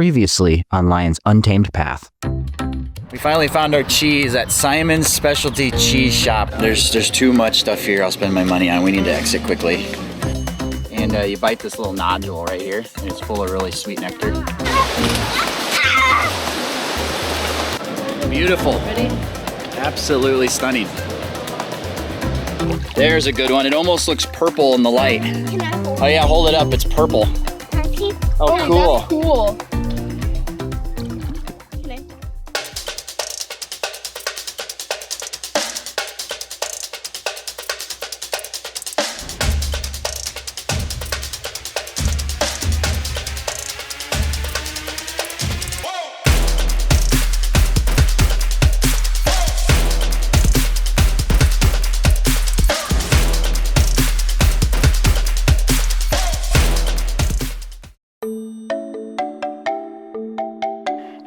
Previously on Lyon's Untamed path. We finally found our cheese at Simon's Specialty Cheese Shop. There's too much stuff here I'll spend my money on. We need to exit quickly. And you bite this little nodule right here, and it's full of really sweet nectar. Beautiful. Ready? Absolutely stunning. There's a good one. It almost looks purple in the light. Oh yeah, hold it up. It's purple. Oh, cool. That's cool.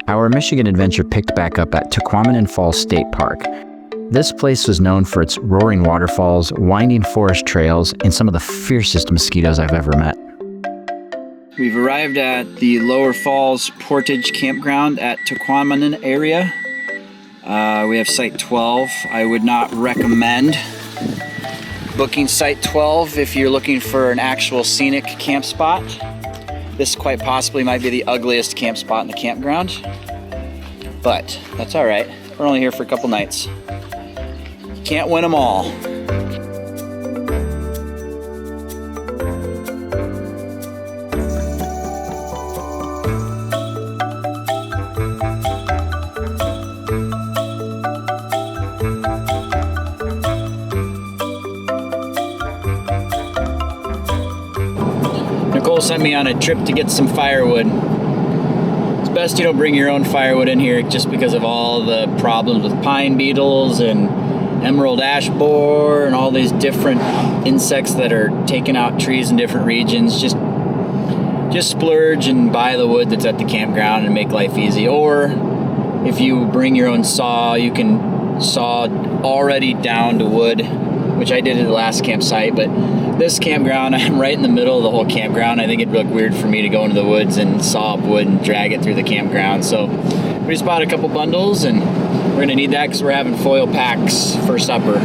Our Michigan adventure picked back up at Tahquamenon Falls State Park. This place was known for its roaring waterfalls, winding forest trails, and some of the fiercest mosquitoes I've ever met. We've arrived at the Lower Falls Portage Campground at Tahquamenon area. We have Site 12. I would not recommend booking Site 12 if you're looking for an actual scenic camp spot. This quite possibly might be the ugliest camp spot in the campground, but that's all right. We're only here for a couple nights. Can't win them all. Nicole sent me on a trip to get some firewood. It's best you don't bring your own firewood in here just because of all the problems with pine beetles and emerald ash borer and all these different insects that are taking out trees in different regions. Just splurge and buy the wood that's at the campground and make life easy. Or if you bring your own saw, you can saw already down to wood, which I did at the last campsite, but this campground, I'm right in the middle of the whole campground. I think it'd look weird for me to go into the woods and saw up wood and drag it through the campground. So we just bought a couple bundles, and we're gonna need that because we're having foil packs for supper.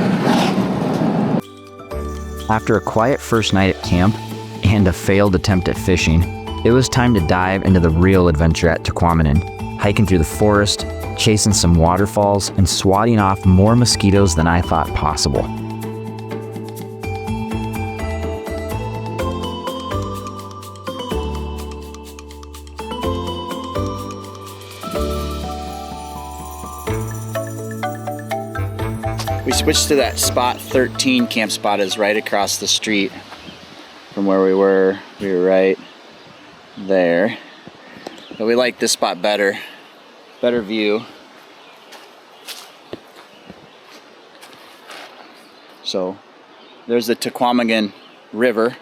After a quiet first night at camp and a failed attempt at fishing, it was time to dive into the real adventure at Tahquamenon, hiking through the forest, chasing some waterfalls, and swatting off more mosquitoes than I thought possible. We switched to that spot 13 camp spot is right across the street from where we were. We were right there. But we like this spot better. Better view. So there's the Tahquamenon River.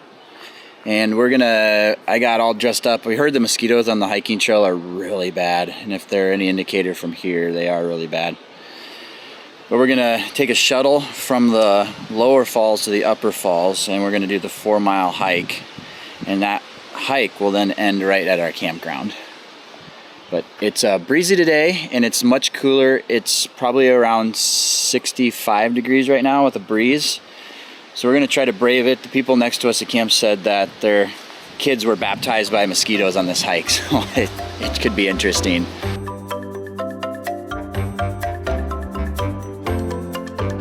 And I got all dressed up. We heard the mosquitoes on the hiking trail are really bad. And if they're any indicator from here, they are really bad. But we're gonna take a shuttle from the lower falls to the upper falls, and we're gonna do the 4-mile hike. And that hike will then end right at our campground. But it's breezy today, and it's much cooler. It's probably around 65 degrees right now with a breeze. So we're gonna try to brave it. The people next to us at camp said that their kids were baptized by mosquitoes on this hike, so it could be interesting.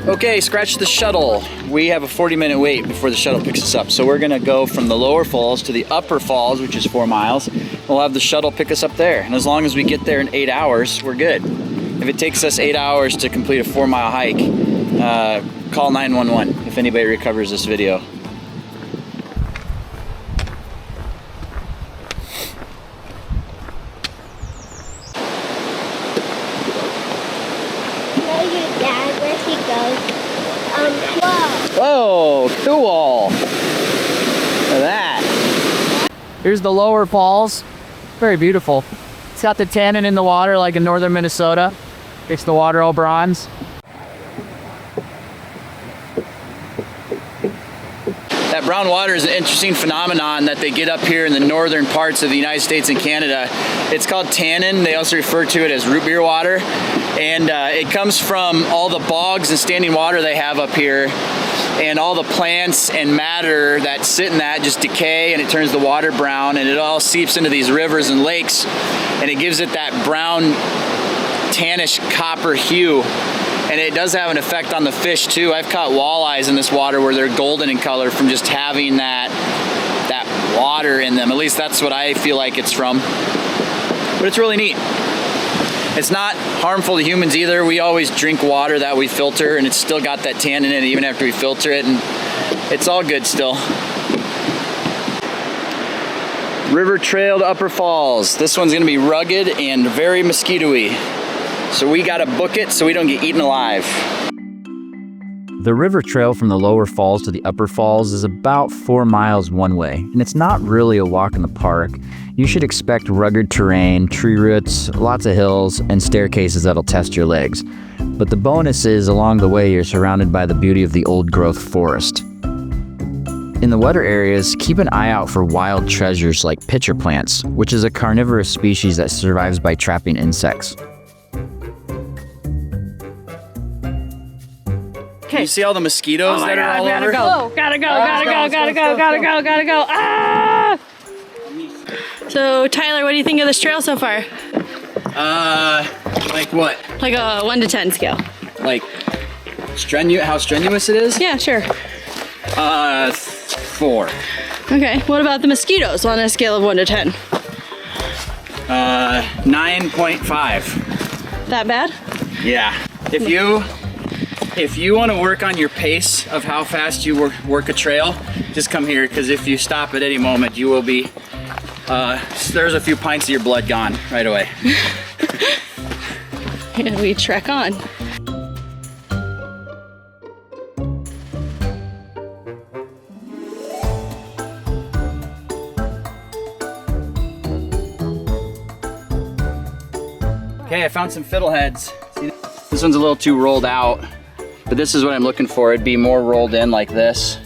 Okay, scratch the shuttle. We have a 40-minute wait before the shuttle picks us up. So we're gonna go from the lower falls to the upper falls, which is 4 miles. We'll have the shuttle pick us up there. And as long as we get there in 8 hours, we're good. If it takes us 8 hours to complete a 4-mile hike, call 911 if anybody recovers this video. Whoa, cool. Look at that. Here's the Lower Falls. Very beautiful. It's got the tannin in the water like in northern Minnesota. Makes the water all bronze. That brown water is an interesting phenomenon that they get up here in the northern parts of the United States and Canada. It's called tannin. They also refer to it as root beer water. And it comes from all the bogs and standing water they have up here, and all the plants and matter that sit in that just decay, and it turns the water brown, and it all seeps into these rivers and lakes, and it gives it that brown tannish copper hue. And it does have an effect on the fish too. I've caught walleyes in this water where they're golden in color from just having that water in them. At least that's what I feel like it's from. But it's really neat. It's not harmful to humans either. We always drink water that we filter, and it's still got that tannin in it even after we filter it, and it's all good still. River Trail to Upper Falls. This one's gonna be rugged and very mosquito-y. So we gotta book it so we don't get eaten alive. The river trail from the Lower Falls to the Upper Falls is about 4 miles one way, and it's not really a walk in the park. You should expect rugged terrain, tree roots, lots of hills, and staircases that'll test your legs. But the bonus is along the way you're surrounded by the beauty of the old-growth forest. In the wetter areas, keep an eye out for wild treasures like pitcher plants, which is a carnivorous species that survives by trapping insects. You see all the mosquitoes that are all over? Gotta go. Ah! So, Tyler, what do you think of this trail so far? Like what? Like a 1 to 10 scale. Like how strenuous it is? Yeah, sure. 4. Okay, what about the mosquitoes on a scale of 1 to 10? 9.5. That bad? Yeah. If you want to work on your pace of how fast you work a trail, just come here, because if you stop at any moment, you will be, there's a few pints of your blood gone right away. And we trek on. Okay, I found some fiddleheads. See, this one's a little too rolled out, but this is what I'm looking for. It'd be more rolled in like this,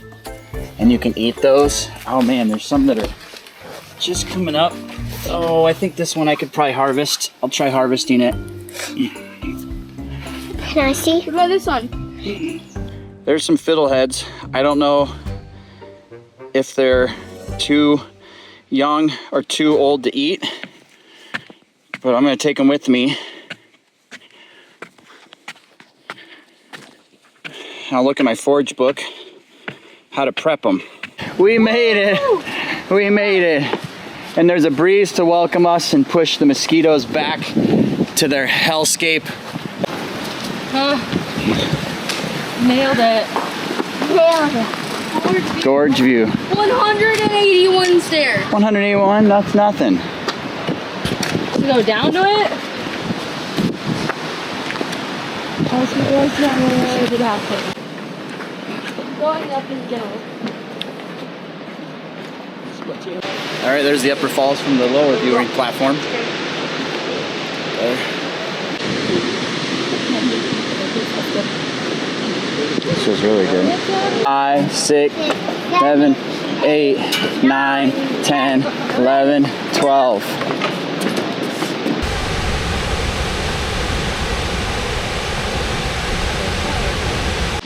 and you can eat those. Oh man, there's some that are just coming up. Oh, I think this one I could probably harvest. I'll try harvesting it. Can I see? What about this one? There's some fiddleheads. I don't know if they're too young or too old to eat, but I'm gonna take them with me. I'll look at my forage book, how to prep them. We made it, we made it. And there's a breeze to welcome us and push the mosquitoes back to their hellscape. Nailed it. Gorge view. 181 stairs. 181, that's nothing. To go down to it? Going up and down. All right, there's the Upper Falls from the lower viewing platform. There. This was really good. 5, 6, 7, 8, 9, 10, 11, 12.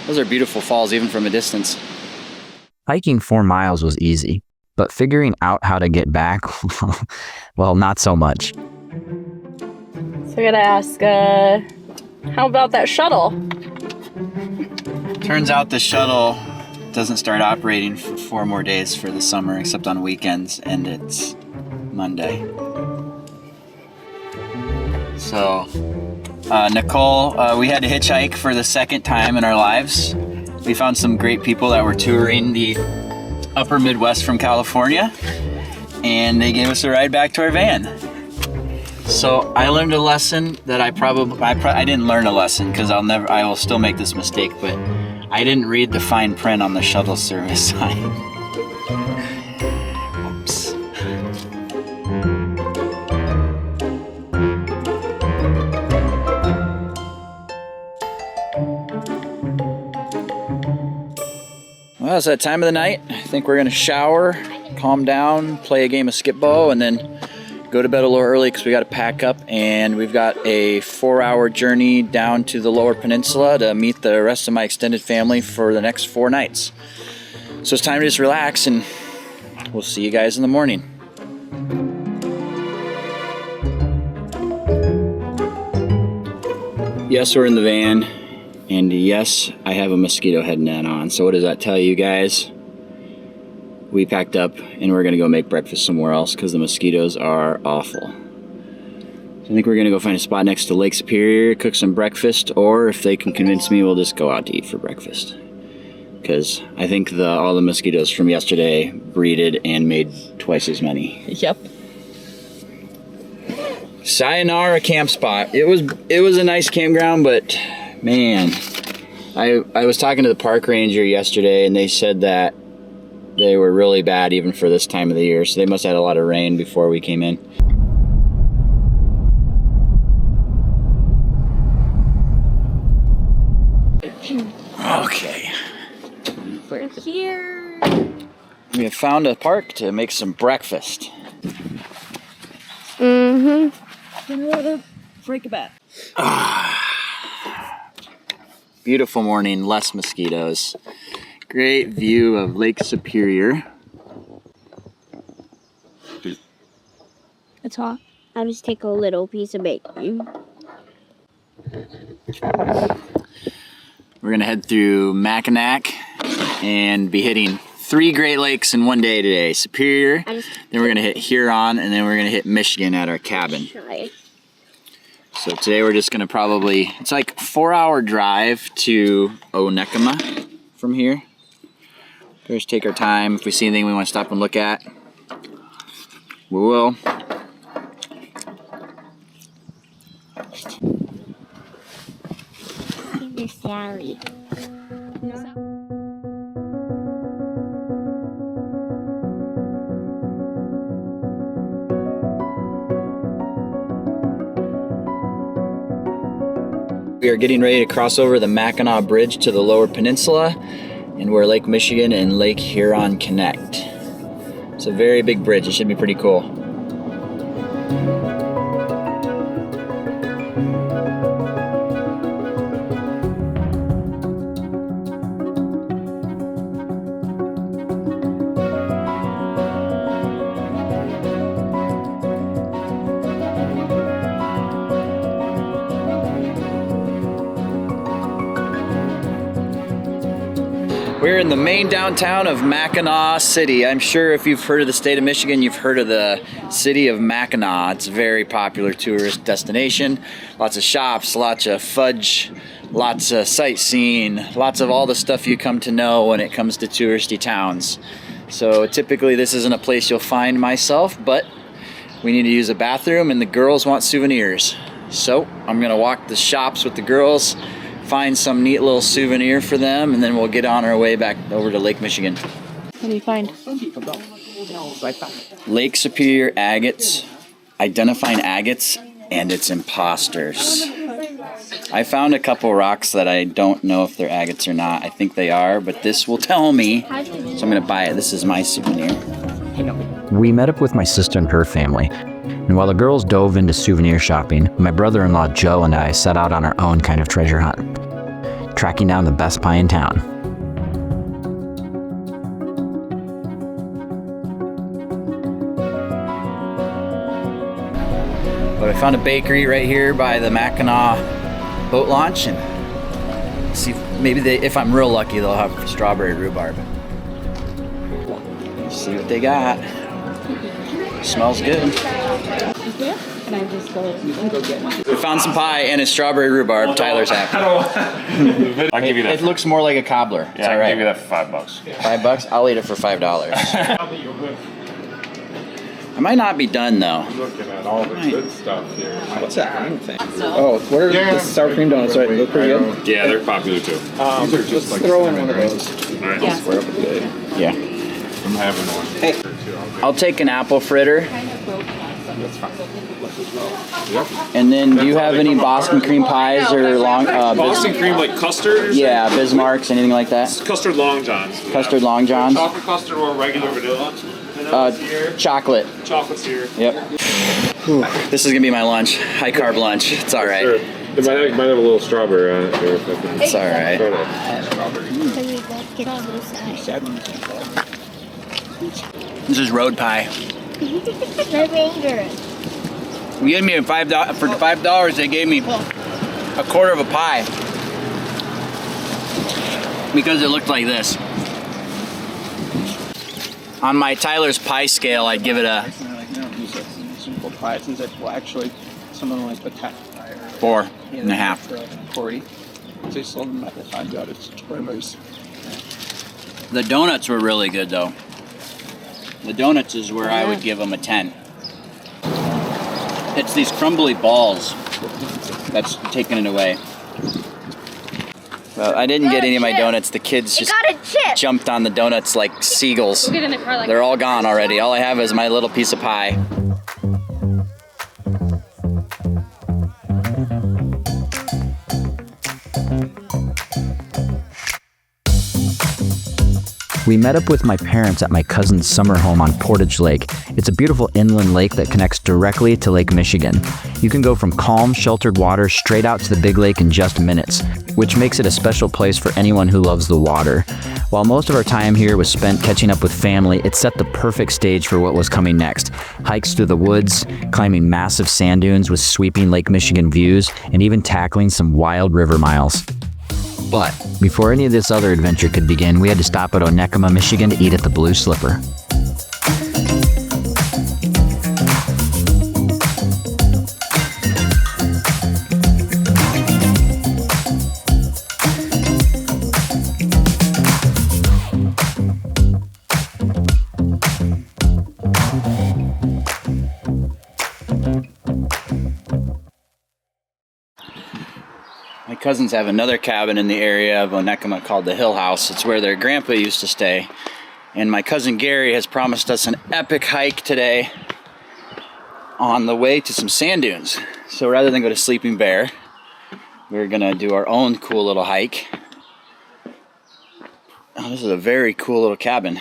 Those are beautiful falls even from a distance. Hiking 4 miles was easy, but figuring out how to get back, well, not so much. So I gotta ask, how about that shuttle? Turns out the shuttle doesn't start operating for 4 more days for the summer, except on weekends, and it's Monday. So, Nicole, we had to hitchhike for the 2nd time in our lives. We found some great people that were touring the upper Midwest from California, and they gave us a ride back to our van. So I learned a lesson that I didn't learn a lesson, because I will still make this mistake, but I didn't read the fine print on the shuttle service sign. Oops. Well, Well, it's that time of the night. I think we're gonna shower, calm down, play a game of skip ball, and then go to bed a little early because we got to pack up, and we've got a 4-hour journey down to the Lower Peninsula to meet the rest of my extended family for the next 4 nights. So it's time to just relax, and we'll see you guys in the morning. Yes, we're in the van, and yes, I have a mosquito head net on. So what does that tell you guys? We packed up and we're gonna go make breakfast somewhere else because the mosquitoes are awful. So I think we're gonna go find a spot next to Lake Superior, cook some breakfast, or if they can convince me, we'll just go out to eat for breakfast. Because I think all the mosquitoes from yesterday breeded and made twice as many. Yep. Sayonara camp spot. It was a nice campground, but man, I was talking to the park ranger yesterday, and they said that they were really bad even for this time of the year, so they must have had a lot of rain before we came in. Okay. We're here. We have found a park to make some breakfast. Break a bat. Beautiful morning, less mosquitoes. Great view of Lake Superior. It's hot. I'll just take a little piece of bacon. We're gonna head through Mackinac and be hitting 3 Great Lakes in one day today. Superior, then we're gonna hit Huron, and then we're gonna hit Michigan at our cabin. So today we're just gonna it's like a 4-hour drive to Onekama from here. We'll just take our time. If we see anything we want to stop and look at, we will. Sorry. We are getting ready to cross over the Mackinac Bridge to the Lower Peninsula, and where Lake Michigan and Lake Huron connect. It's a very big bridge. It should be pretty cool. We're in the main downtown of Mackinaw City. I'm sure if you've heard of the state of Michigan, you've heard of the city of Mackinaw. It's a very popular tourist destination. Lots of shops, lots of fudge, lots of sightseeing, lots of all the stuff you come to know when it comes to touristy towns. So typically this isn't a place you'll find myself, but we need to use a bathroom and the girls want souvenirs. So I'm gonna walk the shops with the girls, find some neat little souvenir for them, and then we'll get on our way back over to Lake Michigan. What do you find? Lake Superior agates, identifying agates and its imposters. I found a couple rocks that I don't know if they're agates or not. I think they are, but this will tell me, so I'm gonna buy it. This is my souvenir. We met up with my sister and her family, and while the girls dove into souvenir shopping, my brother-in-law Joe and I set out on our own kind of treasure hunt, tracking down the best pie in town. But I found a bakery right here by the Mackinac boat launch, and see if maybe if I'm real lucky, they'll have strawberry rhubarb. Let's see what they got. Smells good. We found some pie and it's strawberry rhubarb. Tyler's happy. I'll give you that. It looks more like a cobbler. Yeah, I'll give you that for $5. $5? I'll eat it for $5. I might not be done though. Looking at all the good stuff here. What's that green thing? Oh, what are the sour cream donuts? Right, they look pretty good. Yeah, they're popular too. These are just Let's like throw in one of those. All right. Yeah. I'm having one. I'll take an apple fritter. as well. Yep. And then do you have any Boston cream pies or long Boston cream, like custard? Yeah, Bismarcks, anything like that? Custard Long Johns. Custard Long Johns? Chocolate custard or regular vanilla? Vanilla's here. Chocolate. Chocolate's here. Yep. This is gonna be my lunch. High carb lunch. It's all right. Sure. It might have a little strawberry on it. Here, if I can It's all right. try to- So you both get on this side. This is road pie. They're dangerous. You gave me for $5. They gave me a quarter of a pie because it looked like this. On my Tyler's pie scale, I'd give it a Simple pie. It seems like, well, actually, something like the 4.5. 40. They sold them at the time. Got it. The donuts were really good though. The donuts is where I would give them a 10. It's these crumbly balls that's taking it away. Well, I didn't get any of my donuts. The kids just jumped on the donuts like seagulls. They're all gone already. All I have is my little piece of pie. We met up with my parents at my cousin's summer home on Portage Lake. It's a beautiful inland lake that connects directly to Lake Michigan. You can go from calm, sheltered water straight out to the big lake in just minutes, which makes it a special place for anyone who loves the water. While most of our time here was spent catching up with family, it set the perfect stage for what was coming next. Hikes through the woods, climbing massive sand dunes with sweeping Lake Michigan views, and even tackling some wild river miles. But before any of this other adventure could begin, we had to stop at Onekama, Michigan to eat at the Blue Slipper. My cousins have another cabin in the area of Onekama called the Hill House. It's where their grandpa used to stay. And my cousin Gary has promised us an epic hike today on the way to some sand dunes. So rather than go to Sleeping Bear, we're gonna do our own cool little hike. Oh, this is a very cool little cabin.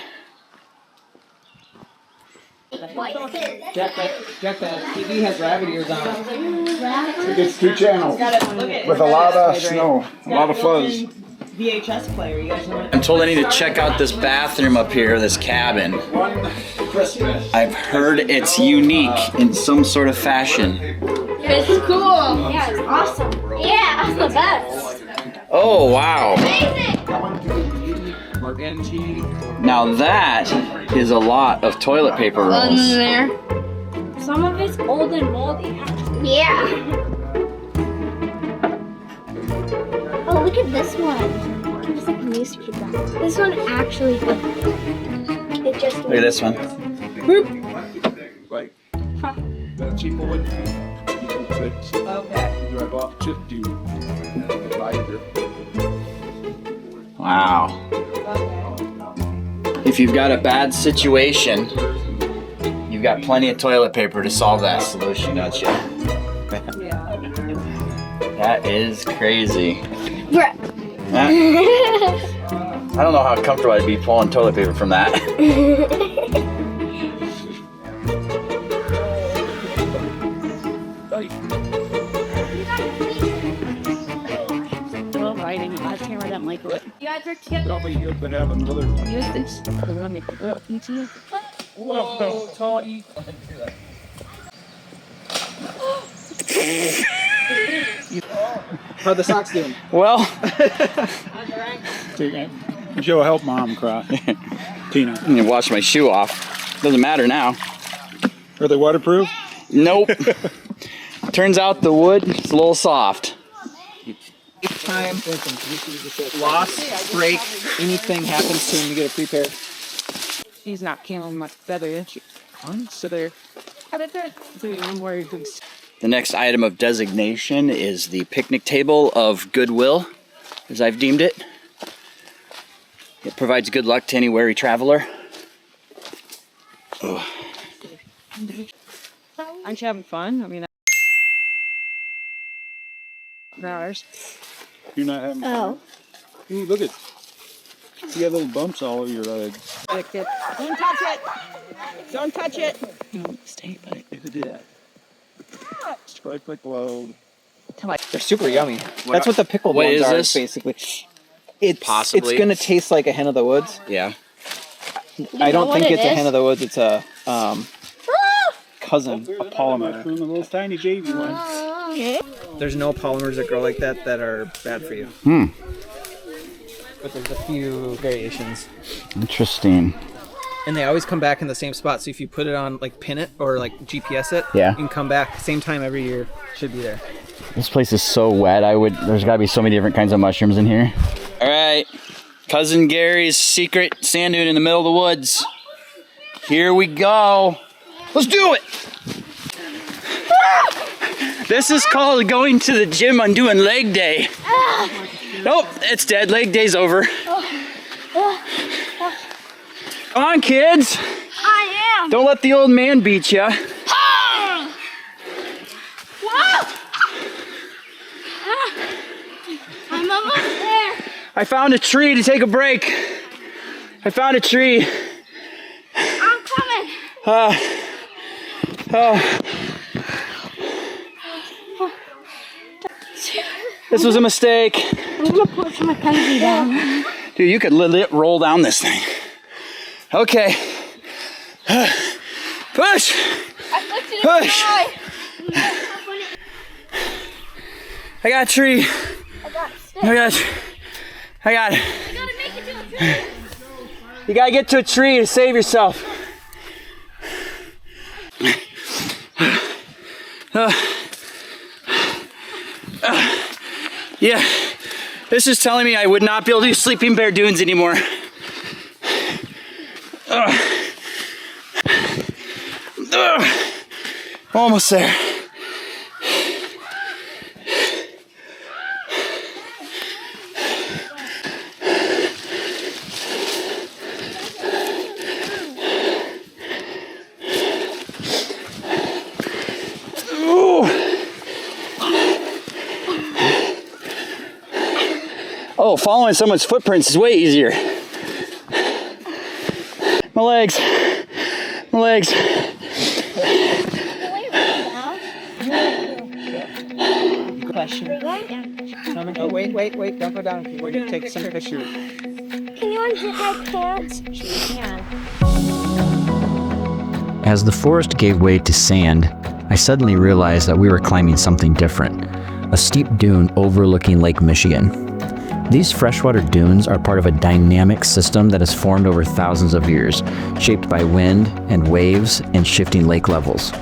Jack, that TV has rabbit ears on it. It's 2 channels with a lot of snow, a lot of fuzz. VHS player, you guys know what? I'm told I need to check out this bathroom up here, this cabin. I've heard it's unique in some sort of fashion. It's cool. Yeah, it's awesome. Yeah, that's the best. Oh, wow. Amazing. Now that is a lot of toilet paper rolls. There. Some of it's old and moldy. Yeah. Oh, look at this one. It's like a newspaper. This one actually. It just. Look at this one. Like, that cheaper one. Okay. Drive off chip dude. Wow. If you've got a bad situation, you've got plenty of toilet paper to solve that solution, don't you? That is crazy. I don't know how comfortable I'd be pulling toilet paper from that. You guys are together. Probably you could have another one. Use this. Whoa, tall E. How'd the socks doing? Well, Joe, help mom cry. Tina. I'm gonna wash my shoe off. Doesn't matter now. Are they waterproof? Nope. Turns out the wood is a little soft. Time, loss, break, anything happens to him, you get a pre-pair. She's not killing much better, is she? So there. I'm worried. The next item of designation is the picnic table of goodwill, as I've deemed it. It provides good luck to any wary traveler. Oh. I'm just having fun. I mean, hours. You're not having fun? Ooh, look at, you got little bumps all over your legs. Don't touch it. Don't touch it. Stay, but who did that? Strike like load. They're super yummy. That's what the pickled What ones is are, this? basically. It's Possibly. It's gonna taste like a hen of the woods. Yeah. I don't think it's a hen is? of the woods. It's a cousin, a polymer. A little tiny baby one. There's no polymers that grow like that are bad for you. But there's a few variations. Interesting. And they always come back in the same spot. So if you put it on, like pin it or like GPS it, Yeah. you can come back same time every year. Should be there. This place is so wet. There's gotta be so many different kinds of mushrooms in here. All right, Cousin Gary's secret sand dune in the middle of the woods. Here we go. Let's do it. This is called going to the gym on doing leg day. Nope, it's dead. Leg day's over. Come on, kids. I am. Don't let the old man beat you. I'm almost there. I found a tree to take a break. I found a tree. I'm coming. This was a mistake. I'm gonna push Mackenzie down. Dude, you could legit roll down this thing. Okay. Push! Push! I got a tree. I got it. I gotta make it to a tree. You gotta get to a tree to save yourself. Yeah, this is telling me I would not be able to do sleeping bear dunes anymore. Almost there. Oh, following someone's footprints is way easier. My legs. My legs. Question. Oh, wait, don't go down. We're gonna take some pictures. Can you unzip my pants? Sure can. As the forest gave way to sand, I suddenly realized that we were climbing something different, a steep dune overlooking Lake Michigan. These freshwater dunes are part of a dynamic system that has formed over thousands of years, shaped by wind and waves and shifting lake levels.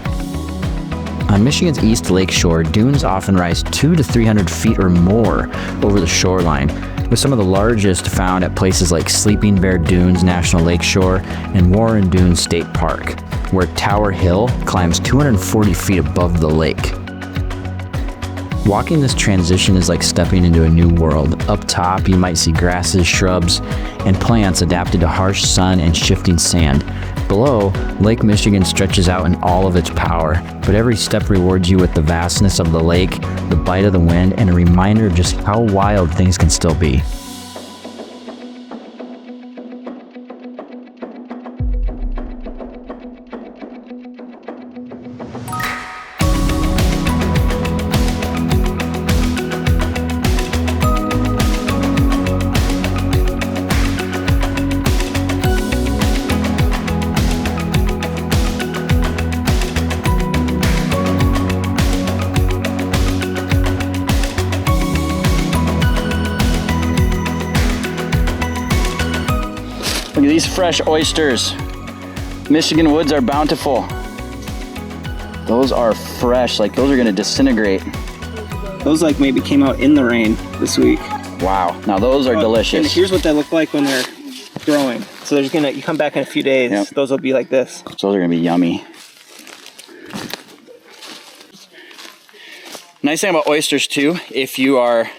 On Michigan's East Lake Shore, dunes often rise 200 to 300 feet or more over the shoreline, with some of the largest found at places like Sleeping Bear Dunes National Lakeshore and Warren Dunes State Park, where Tower Hill climbs 240 feet above the lake. Walking this transition is like stepping into a new world. Up top, you might see grasses, shrubs, and plants adapted to harsh sun and shifting sand. Below, Lake Michigan stretches out in all of its power, but every step rewards you with the vastness of the lake, the bite of the wind, and a reminder of just how wild things can still be. Look at these fresh oysters. Michigan woods are bountiful. Those are fresh, like those are gonna disintegrate. Those like maybe came out in the rain this week. Wow, now those are And delicious. here's what they look like when they're growing. So there's you come back in a few days. Yep. Those will be like this. Those are gonna be yummy. Nice thing about oysters too, if you are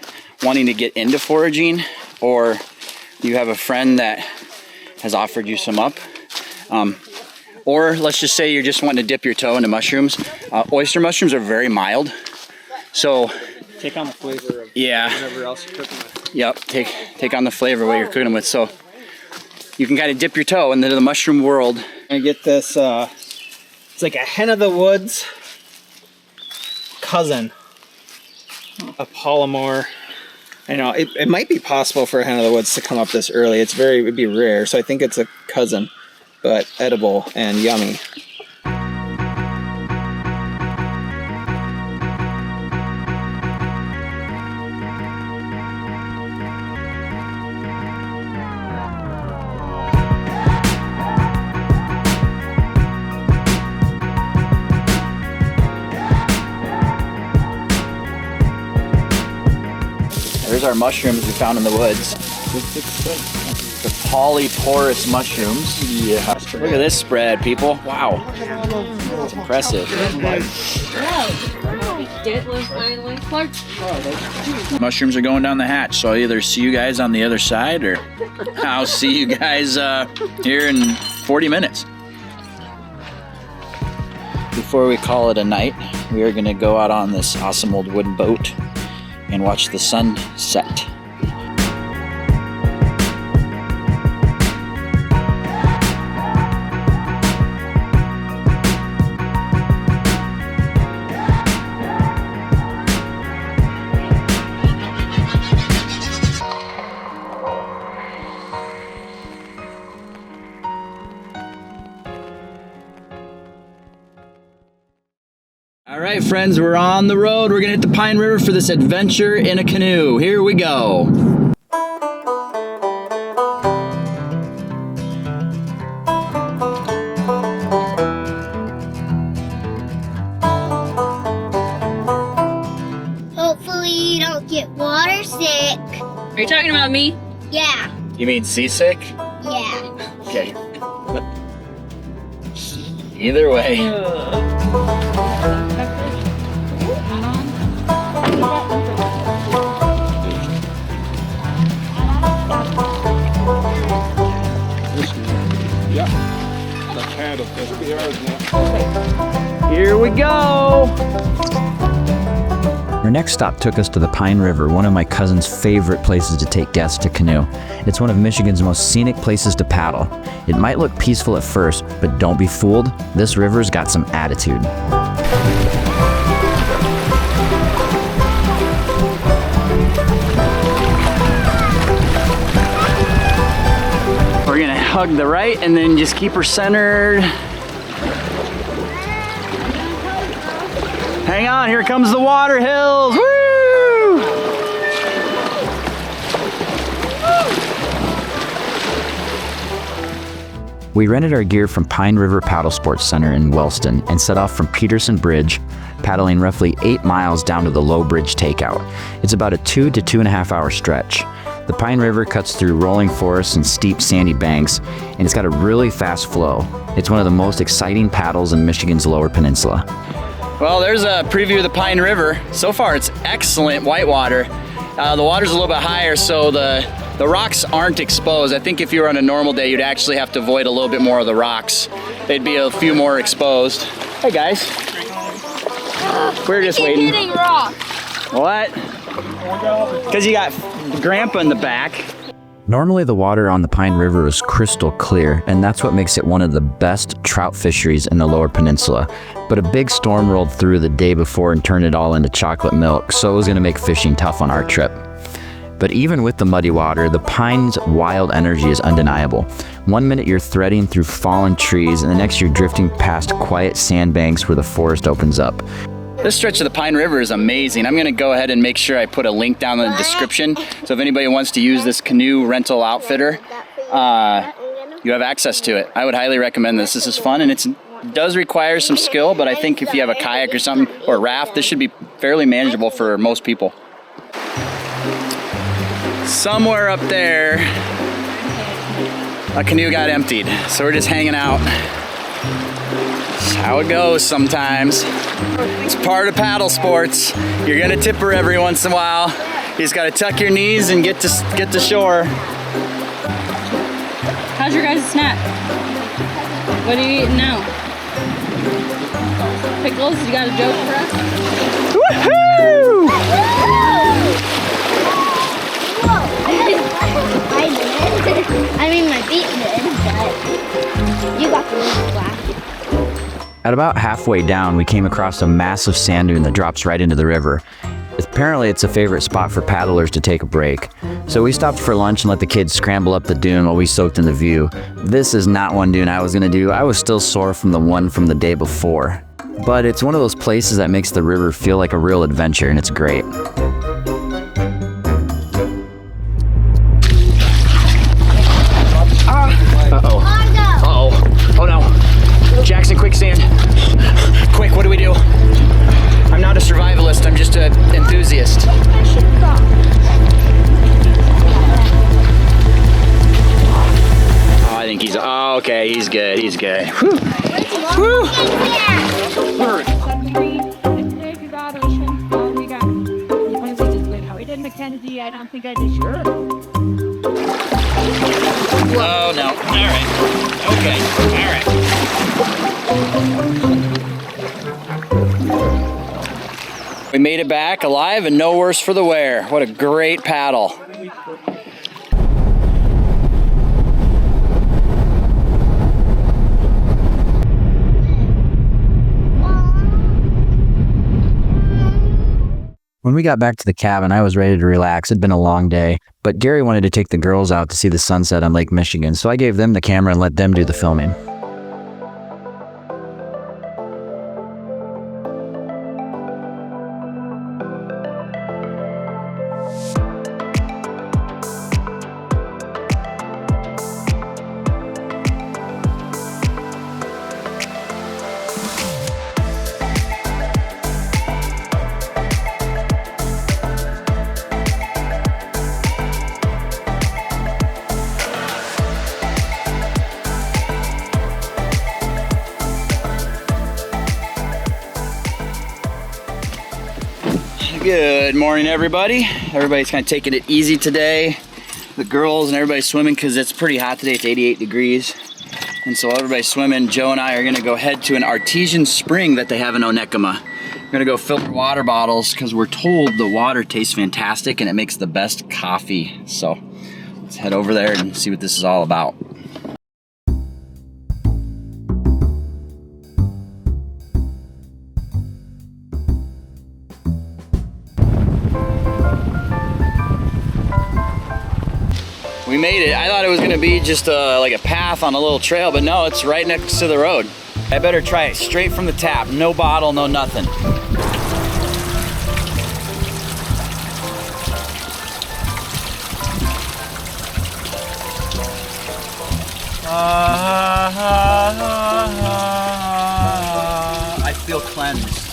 wanting to get into foraging or you have a friend that has offered you some up, or let's just say you're just wanting to dip your toe into mushrooms. Oyster mushrooms are very mild, so take on the flavor of whatever else you're cooking with. Yep, take on the flavor of what you're cooking with. So you can kind of dip your toe into the mushroom world. I get this. It's like a hen of the woods cousin, a polymorph. I know it might be possible for a hen of the woods to come up this early. It'd be rare, so I think it's a cousin, but edible and yummy. There's our mushrooms we found in the woods. The polyporous mushrooms. Yeah. Look at this spread, people. Wow. It's impressive. Mushrooms are going down the hatch, so I'll either see you guys on the other side or I'll see you guys here in 40 minutes. Before we call it a night, we are going to go out on this awesome old wooden boat and watch the sun set. All right, friends, we're on the road. We're gonna hit the Pine River for this adventure in a canoe. Here we go. Hopefully you don't get water sick. Are you talking about me? Yeah. You mean seasick? Yeah. Okay. Either way. Here we go. Our next stop took us to the Pine River, one of my cousin's favorite places to take guests to canoe. It's one of Michigan's most scenic places to paddle. It might look peaceful at first, but don't be fooled. This river's got some attitude. We're gonna hug the right and then just keep her centered. Hang on, here comes the water hills. Woo! We rented our gear from Pine River Paddle Sports Center in Wellston and set off from Peterson Bridge, paddling roughly 8 miles down to the Low Bridge Takeout. It's about a 2 to 2.5 hour stretch. The Pine River cuts through rolling forests and steep sandy banks, and it's got a really fast flow. It's one of the most exciting paddles in Michigan's Lower Peninsula. Well, there's a preview of the Pine River. So far, it's excellent whitewater. The water's a little bit higher, so the rocks aren't exposed. I think if you were on a normal day, you'd actually have to avoid a little bit more of the rocks. They'd be a few more exposed. Hey guys. We're just waiting. Hitting rock. What? Because you got Grandpa in the back. Normally the water on the Pine River is crystal clear, and that's what makes it one of the best trout fisheries in the Lower Peninsula. But a big storm rolled through the day before and turned it all into chocolate milk, so it was going to make fishing tough on our trip. But even with the muddy water, the Pine's wild energy is undeniable. One minute you're threading through fallen trees, and the next you're drifting past quiet sandbanks where the forest opens up. This stretch of the Pine River is amazing. I'm going to go ahead and make sure I put a link down in the description. So if anybody wants to use this canoe rental outfitter, you have access to it. I would highly recommend this. This is fun, and it does require some skill, but I think if you have a kayak or something, or a raft, this should be fairly manageable for most people. Somewhere up there, a canoe got emptied, so we're just hanging out. That's how it goes sometimes. It's part of paddle sports. You're gonna tip her every once in a while. You just gotta tuck your knees and get to shore. How's your guys' snack? What are you eating now? Pickles? You got a joke for us? Whoa! I did. I mean, my feet did, but you got the little black. At about halfway down, we came across a massive sand dune that drops right into the river. Apparently, it's a favorite spot for paddlers to take a break. So we stopped for lunch and let the kids scramble up the dune while we soaked in the view. This is not one dune I was gonna do. I was still sore from the one from the day before. But it's one of those places that makes the river feel like a real adventure, and it's great. Uh-oh. Uh-oh. Oh no. Jackson, quicksand. Quick, what do we do? I'm not a survivalist, I'm just an enthusiast. Oh, I think he's, oh, okay, he's good, he's good. Whew. Whew. I don't think I did. Sure. Oh, no. All right. Okay. All right. We made it back alive and no worse for the wear. What a great paddle. When we got back to the cabin, I was ready to relax. It'd been a long day, but Gary wanted to take the girls out to see the sunset on Lake Michigan, so I gave them the camera and let them do the filming. Good morning, everybody. Everybody's kind of taking it easy today. The girls and everybody's swimming because it's pretty hot today. It's 88 degrees. And so everybody's swimming. Joe and I are gonna go head to an artesian spring that they have in Onekama. We're gonna go fill our water bottles because we're told the water tastes fantastic and it makes the best coffee. So let's head over there and see what this is all about. We made it. I thought it was gonna be just like a path on a little trail, but no, it's right next to the road. I better try it straight from the tap. No bottle, no nothing. I feel cleansed.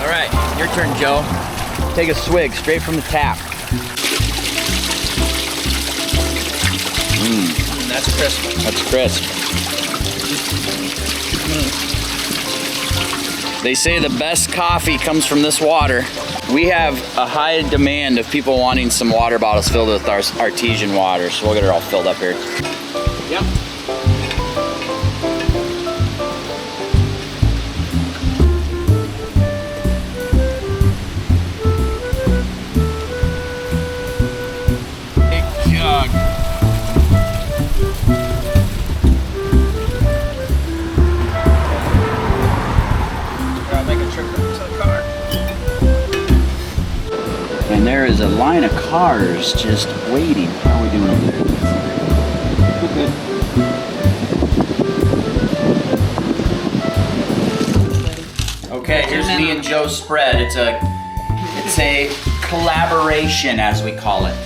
All right, your turn, Joe. Take a swig straight from the tap. That's crisp. That's crisp. They say the best coffee comes from this water. We have a high demand of people wanting some water bottles filled with our artesian water, so we'll get it all filled up here. Yep. And there is a line of cars just waiting. How are we doing over there? Good. Okay, here's me and Joe's spread. It's a collaboration, as we call it.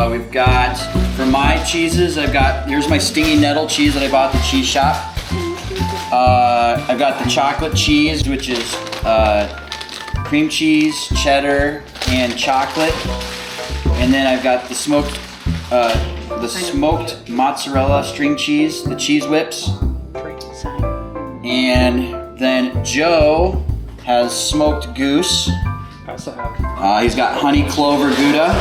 We've got, for my cheeses, here's my stingy nettle cheese that I bought at the cheese shop. I've got the chocolate cheese, which is cream cheese, cheddar, and chocolate. And then I've got the smoked mozzarella string cheese, the cheese whips. And then Joe has smoked goose. I also have. He's got honey clover Gouda.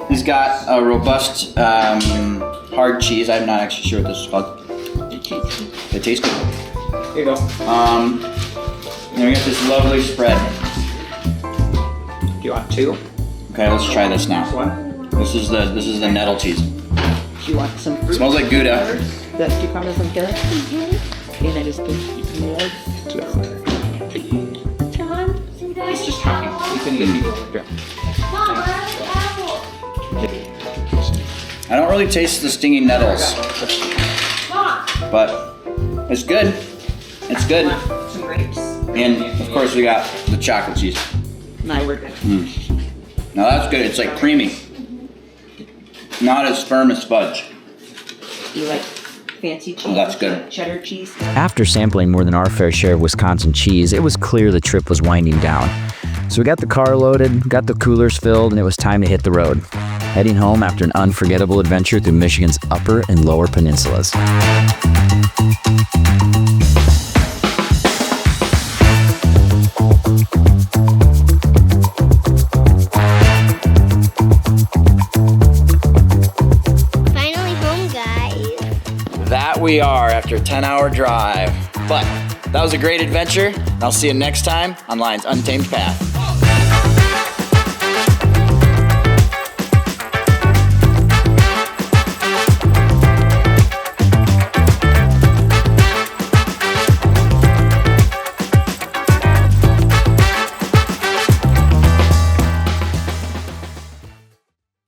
He's got a robust hard cheese. I'm not actually sure what this is called. It tastes good. Here you go. And we got this lovely spread. Do you want two? Okay, let's try this now. One. This is the nettle cheese. Do you want some fruit? Smells like Gouda. That cucumbers and carrots? And I just put more. He's just talking. He's gonna get you. Here. I don't really taste the stinging nettles, but it's good. It's good. Some grapes. And of course we got the chocolate cheese. No, we're good. Now that's good. It's like creamy. Not as firm as fudge. You like fancy cheese? Oh, that's good. Like cheddar cheese? After sampling more than our fair share of Wisconsin cheese, it was clear the trip was winding down. So we got the car loaded, got the coolers filled, and it was time to hit the road. Heading home after an unforgettable adventure through Michigan's upper and lower peninsulas. Finally home, guys. That we are after a 10-hour drive. But that was a great adventure. And I'll see you next time on Lyon's Untamed Path.